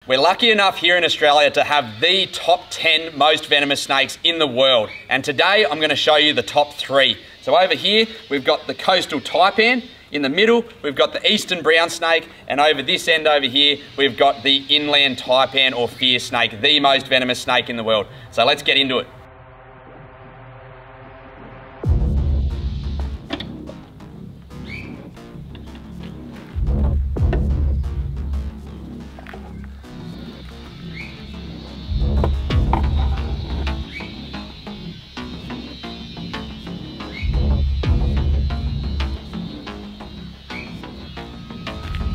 We're lucky enough here in Australia to have the top 10 most venomous snakes in the world. And today I'm going to show you the top 3. So over here, we've got the coastal taipan. In the middle, we've got the eastern brown snake. And over this end over here, we've got the inland taipan or fear snake, the most venomous snake in the world. So let's get into it.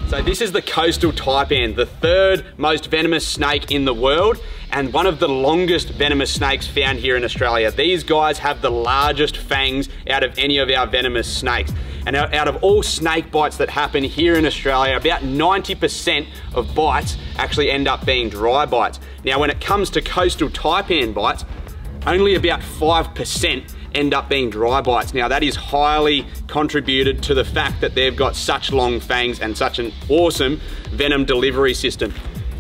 So this is the coastal taipan, the third most venomous snake in the world and one of the longest venomous snakes found here in Australia. These guys have the largest fangs out of any of our venomous snakes. And out of all snake bites that happen here in Australia, about 90% of bites actually end up being dry bites. Now when it comes to coastal taipan bites, only about 5% end up being dry bites. Now that is highly contributed to the fact that they've got such long fangs and such an awesome venom delivery system.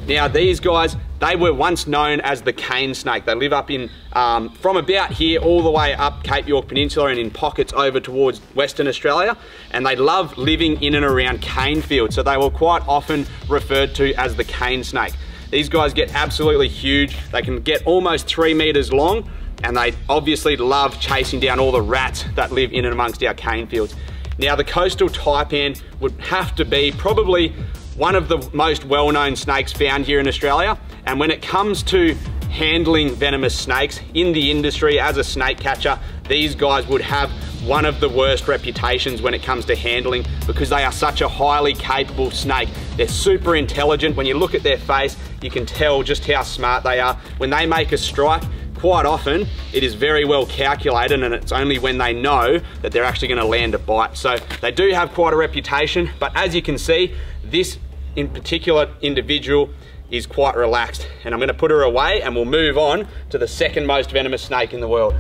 Now these guys, they were once known as the cane snake. They live up in, from about here all the way up Cape York Peninsula and in pockets over towards Western Australia. And they love living in and around cane fields. So they were quite often referred to as the cane snake. These guys get absolutely huge. They can get almost 3 meters long. And they obviously love chasing down all the rats that live in and amongst our cane fields. Now the coastal taipan would have to be probably one of the most well-known snakes found here in Australia. And when it comes to handling venomous snakes in the industry as a snake catcher, these guys would have one of the worst reputations when it comes to handling because they are such a highly capable snake. They're super intelligent. When you look at their face, you can tell just how smart they are. When they make a strike, quite often, it is very well calculated and it's only when they know that they're actually going to land a bite. So they do have quite a reputation, but as you can see, this in particular individual is quite relaxed. And I'm going to put her away and we'll move on to the second most venomous snake in the world.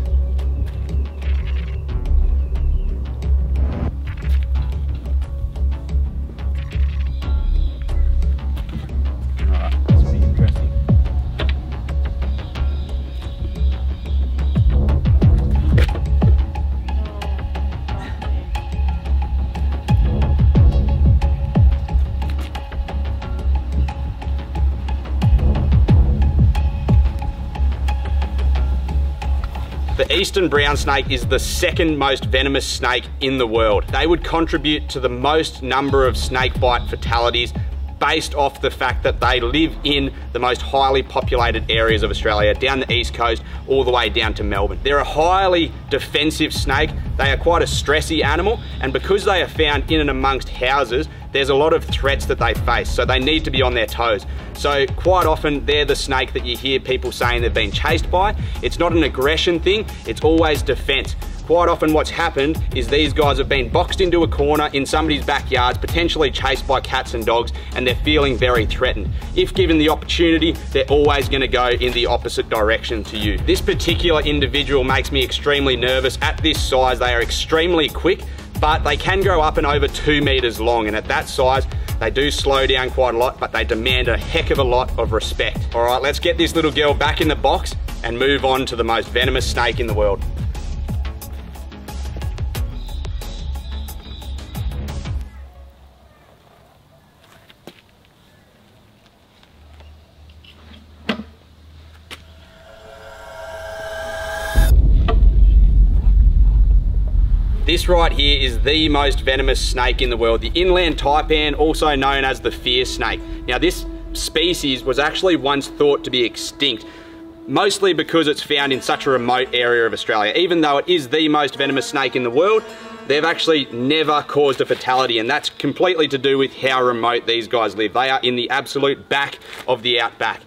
The eastern brown snake is the second most venomous snake in the world. They would contribute to the most number of snake bite fatalities based off the fact that they live in the most highly populated areas of Australia, down the east coast, all the way down to Melbourne. They're a highly defensive snake. They are quite a stressy animal, and because they are found in and amongst houses, there's a lot of threats that they face, so they need to be on their toes. So quite often, they're the snake that you hear people saying they've been chased by. It's not an aggression thing, it's always defense. Quite often what's happened is these guys have been boxed into a corner in somebody's backyards, potentially chased by cats and dogs, and they're feeling very threatened. If given the opportunity, they're always going to go in the opposite direction to you. This particular individual makes me extremely nervous. At this size, they are extremely quick, but they can grow up and over 2 meters long, and at that size, they do slow down quite a lot, but they demand a heck of a lot of respect. All right, let's get this little girl back in the box and move on to the most venomous snake in the world. This right here is the most venomous snake in the world, the inland taipan, also known as the fear snake. Now this species was actually once thought to be extinct, mostly because it's found in such a remote area of Australia. Even though it is the most venomous snake in the world, they've actually never caused a fatality, and that's completely to do with how remote these guys live. They are in the absolute back of the outback.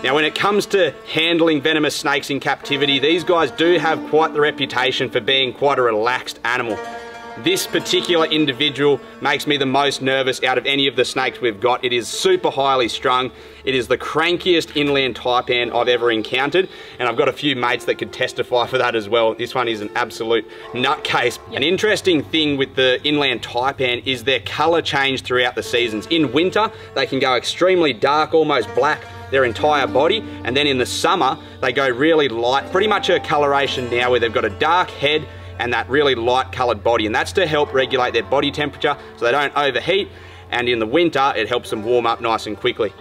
Now when it comes to handling venomous snakes in captivity, these guys do have quite the reputation for being quite a relaxed animal. This particular individual makes me the most nervous out of any of the snakes we've got. It is super highly strung. It is the crankiest inland taipan I've ever encountered, and I've got a few mates that could testify for that as well. This one is an absolute nutcase. Yep. An interesting thing with the inland taipan is their color change throughout the seasons. In winter, they can go extremely dark, almost black. their entire body, and then in the summer, they go really light, pretty much a coloration now where they've got a dark head and that really light colored body, and that's to help regulate their body temperature so they don't overheat, and in the winter, it helps them warm up nice and quickly.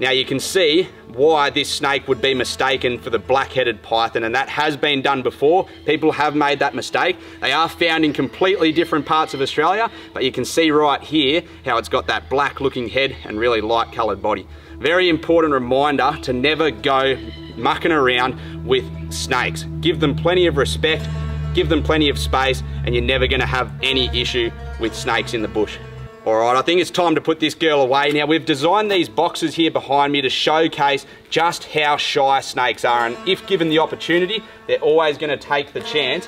Now you can see why this snake would be mistaken for the black-headed python, and that has been done before. People have made that mistake. They are found in completely different parts of Australia, but you can see right here how it's got that black looking head and really light coloured body. Very important reminder to never go mucking around with snakes. Give them plenty of respect, give them plenty of space, and you're never gonna have any issue with snakes in the bush. All right, I think it's time to put this girl away. Now, we've designed these boxes here behind me to showcase just how shy snakes are, and if given the opportunity, they're always gonna take the chance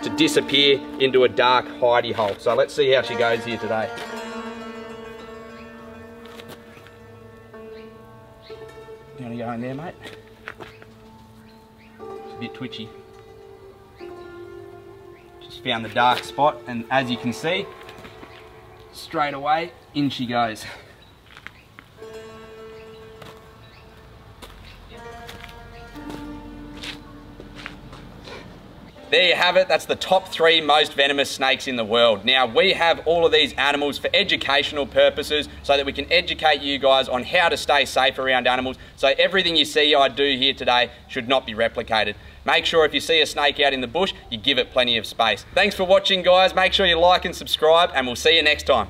to disappear into a dark hidey hole. So let's see how she goes here today. You wanna go in there, mate? It's a bit twitchy. Just found the dark spot, and as you can see, straight away, in she goes. There you have it, that's the top 3 most venomous snakes in the world. Now, we have all of these animals for educational purposes so that we can educate you guys on how to stay safe around animals. So everything you see I do here today should not be replicated. Make sure if you see a snake out in the bush, you give it plenty of space. Thanks for watching, guys. Make sure you like and subscribe, and we'll see you next time.